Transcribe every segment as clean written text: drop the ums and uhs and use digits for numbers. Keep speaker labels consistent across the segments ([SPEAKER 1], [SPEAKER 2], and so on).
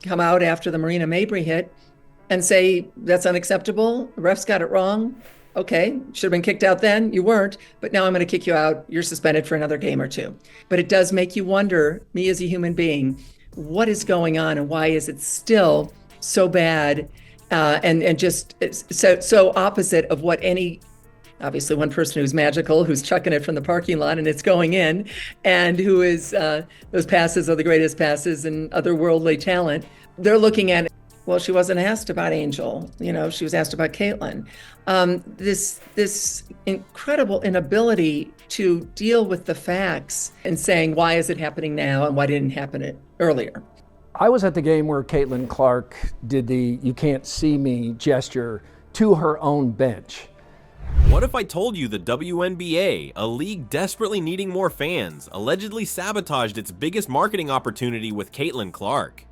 [SPEAKER 1] come out after the Marina Mabry hit and say, that's unacceptable. The refs got it wrong. Okay, should have been kicked out then. You weren't, but now I'm going to kick you out. You're suspended for another game or two. But it does make you wonder, me as a human being, what is going on and why is it still so bad and just so opposite of what any, obviously one person who's magical, who's chucking it from the parking lot and it's going in, and who is those passes are the greatest passes and otherworldly talent. They're looking at, well, she wasn't asked about Angel, she was asked about Caitlin. This incredible inability to deal with the facts and saying, why is it happening now and why didn't it happen earlier?
[SPEAKER 2] I was at the game where Caitlin Clark did the "you can't see me" gesture to her own bench.
[SPEAKER 3] What if I told you the WNBA, a league desperately needing more fans, allegedly sabotaged its biggest marketing opportunity with Caitlin Clark?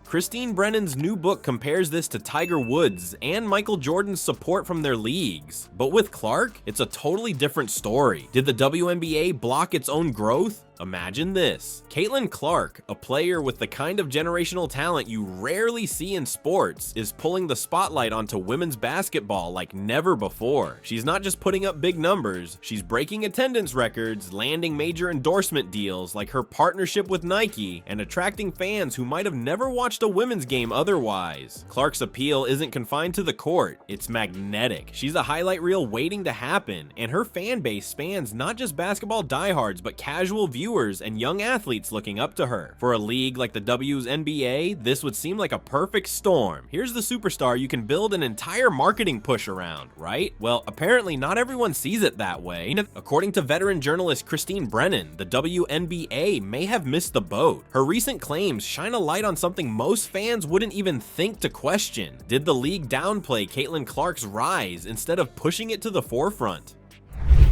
[SPEAKER 3] Christine Brennan's new book compares this to Tiger Woods and Michael Jordan's support from their leagues. But with Clark, it's a totally different story. Did the WNBA block its own growth? Imagine this. Caitlin Clark, a player with the kind of generational talent you rarely see in sports, is pulling the spotlight onto women's basketball like never before. She's not just putting up big numbers, she's breaking attendance records, landing major endorsement deals like her partnership with Nike, and attracting fans who might have never watched a women's game otherwise. Clark's appeal isn't confined to the court, it's magnetic. She's a highlight reel waiting to happen, and her fan base spans not just basketball diehards but casual viewers and young athletes looking up to her. For a league like the WNBA, this would seem like a perfect storm. Here's the superstar you can build an entire marketing push around, right? Well, apparently not everyone sees it that way. According to veteran journalist Christine Brennan, the WNBA may have missed the boat. Her recent claims shine a light on something most fans wouldn't even think to question. Did the league downplay Caitlin Clark's rise instead of pushing it to the forefront?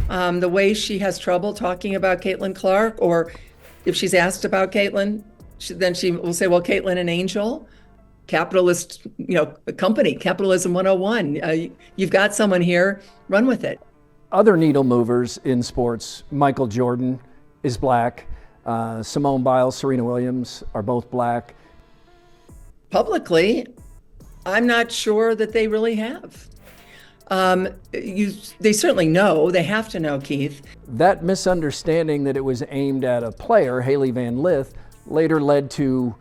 [SPEAKER 1] The way she has trouble talking about Caitlin Clark, or if she's asked about Caitlin, then she will say, well, Caitlin and Angel, capitalist, company, capitalism 101. You've got someone here, run with it.
[SPEAKER 2] Other needle movers in sports, Michael Jordan is black. Simone Biles, Serena Williams are both black.
[SPEAKER 1] Publicly, I'm not sure that they really have. They certainly know, they have to know, Keith.
[SPEAKER 2] That misunderstanding that it was aimed at a player, Haley Van Lith, later led to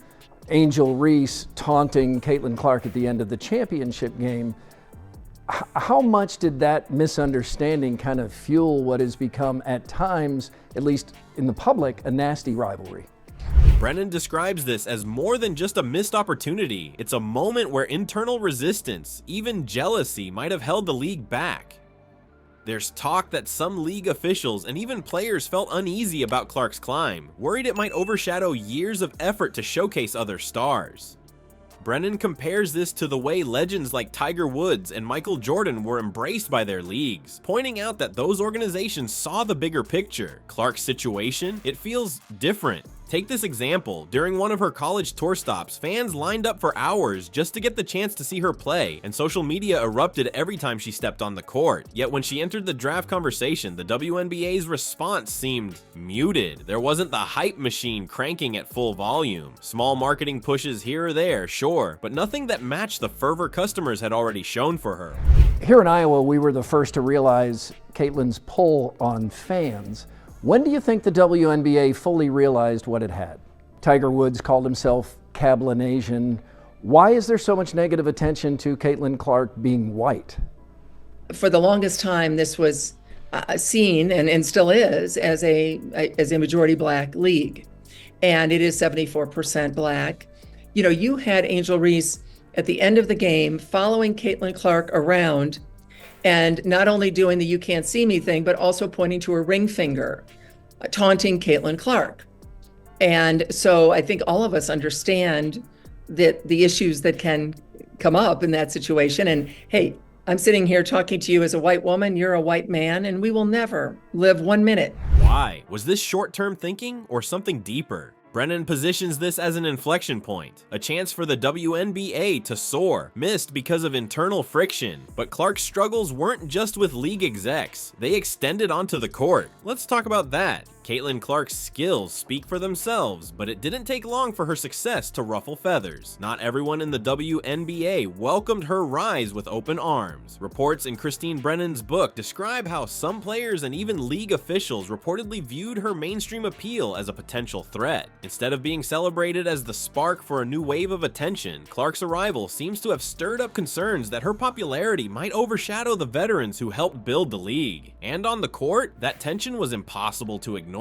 [SPEAKER 2] Angel Reese taunting Caitlin Clark at the end of the championship game. How much did that misunderstanding kind of fuel what has become, at times, at least in the public, a nasty rivalry?
[SPEAKER 3] Brennan describes this as more than just a missed opportunity. It's a moment where internal resistance, even jealousy, might have held the league back. There's talk that some league officials and even players felt uneasy about Clark's climb, worried it might overshadow years of effort to showcase other stars. Brennan compares this to the way legends like Tiger Woods and Michael Jordan were embraced by their leagues, pointing out that those organizations saw the bigger picture. Clark's situation, it feels different. Take this example. During one of her college tour stops, fans lined up for hours just to get the chance to see her play, and social media erupted every time she stepped on the court. Yet when she entered the draft conversation, the WNBA's response seemed muted. There wasn't the hype machine cranking at full volume. Small marketing pushes here or there, sure, but nothing that matched the fervor customers had already shown for her.
[SPEAKER 2] Here in Iowa, we were the first to realize Caitlin's pull on fans. When do you think the WNBA fully realized what it had? Tiger Woods called himself Cablinasian. Why is there so much negative attention to Caitlin Clark being white?
[SPEAKER 1] For the longest time, this was seen, and still is, as a majority black league. And it is 74% black. You had Angel Reese at the end of the game following Caitlin Clark around, and not only doing the "you can't see me" thing, but also pointing to her ring finger, taunting Caitlin Clark. And so I think all of us understand that the issues that can come up in that situation. And hey, I'm sitting here talking to you as a white woman, you're a white man, and we will never live 1 minute.
[SPEAKER 3] Why? Was this short-term thinking or something deeper? Brennan positions this as an inflection point, a chance for the WNBA to soar, missed because of internal friction. But Clark's struggles weren't just with league execs, they extended onto the court. Let's talk about that. Caitlin Clark's skills speak for themselves, but it didn't take long for her success to ruffle feathers. Not everyone in the WNBA welcomed her rise with open arms. Reports in Christine Brennan's book describe how some players and even league officials reportedly viewed her mainstream appeal as a potential threat. Instead of being celebrated as the spark for a new wave of attention, Clark's arrival seems to have stirred up concerns that her popularity might overshadow the veterans who helped build the league. And on the court, that tension was impossible to ignore.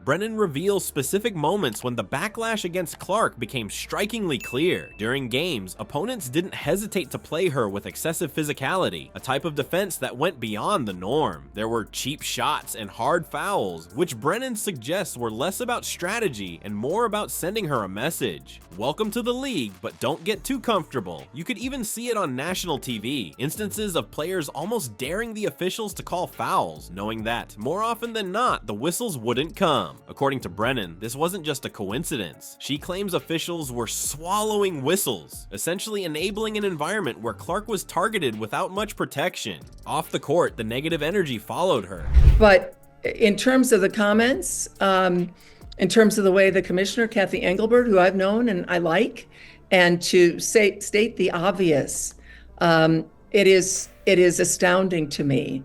[SPEAKER 3] Brennan reveals specific moments when the backlash against Clark became strikingly clear. During games, opponents didn't hesitate to play her with excessive physicality, a type of defense that went beyond the norm. There were cheap shots and hard fouls, which Brennan suggests were less about strategy and more about sending her a message. Welcome to the league, but don't get too comfortable. You could even see it on national TV, instances of players almost daring the officials to call fouls, knowing that, more often than not, the whistles wouldn't come. According to Brennan, this wasn't just a coincidence. She claims officials were swallowing whistles, essentially enabling an environment where Clark was targeted without much protection. Off the court, the negative energy followed her.
[SPEAKER 1] But in terms of the comments, in terms of the way the commissioner, Kathy Engelbert, who I've known and I like, and to state the obvious, it is astounding to me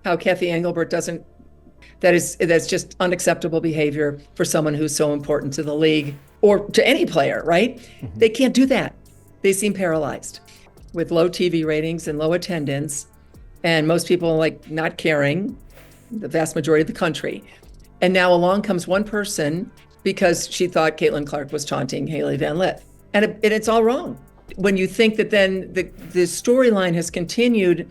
[SPEAKER 1] how Kathy Engelbert doesn't. That's just unacceptable behavior for someone who's so important to the league or to any player, right? Mm-hmm. They can't do that. They seem paralyzed with low TV ratings and low attendance, and most people like not caring, the vast majority of the country. And now along comes one person because she thought Caitlin Clark was taunting Hailey Van Lith. And it's all wrong. When you think that then the storyline has continued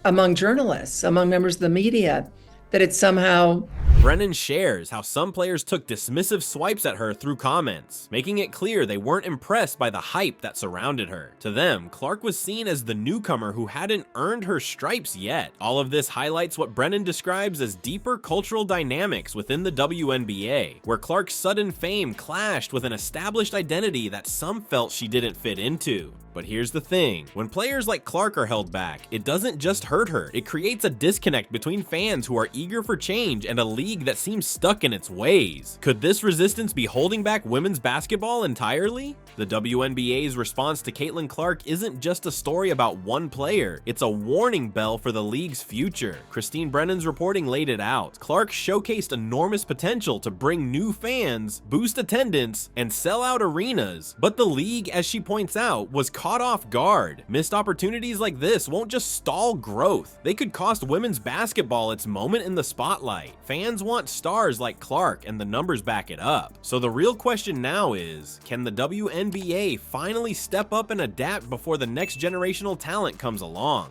[SPEAKER 1] among journalists, among members of the media, that it's somehow...
[SPEAKER 3] Brennan shares how some players took dismissive swipes at her through comments, making it clear they weren't impressed by the hype that surrounded her. To them, Clark was seen as the newcomer who hadn't earned her stripes yet. All of this highlights what Brennan describes as deeper cultural dynamics within the WNBA, where Clark's sudden fame clashed with an established identity that some felt she didn't fit into. But here's the thing, when players like Clark are held back, it doesn't just hurt her, it creates a disconnect between fans who are eager for change and a league that seems stuck in its ways. Could this resistance be holding back women's basketball entirely? The WNBA's response to Caitlin Clark isn't just a story about one player, it's a warning bell for the league's future. Christine Brennan's reporting laid it out. Clark showcased enormous potential to bring new fans, boost attendance, and sell out arenas, but the league, as she points out, was caught off guard. Missed opportunities like this won't just stall growth, they could cost women's basketball its moment in the spotlight. Fans want stars like Clark, and the numbers back it up. So the real question now is, can the WNBA finally step up and adapt before the next generational talent comes along?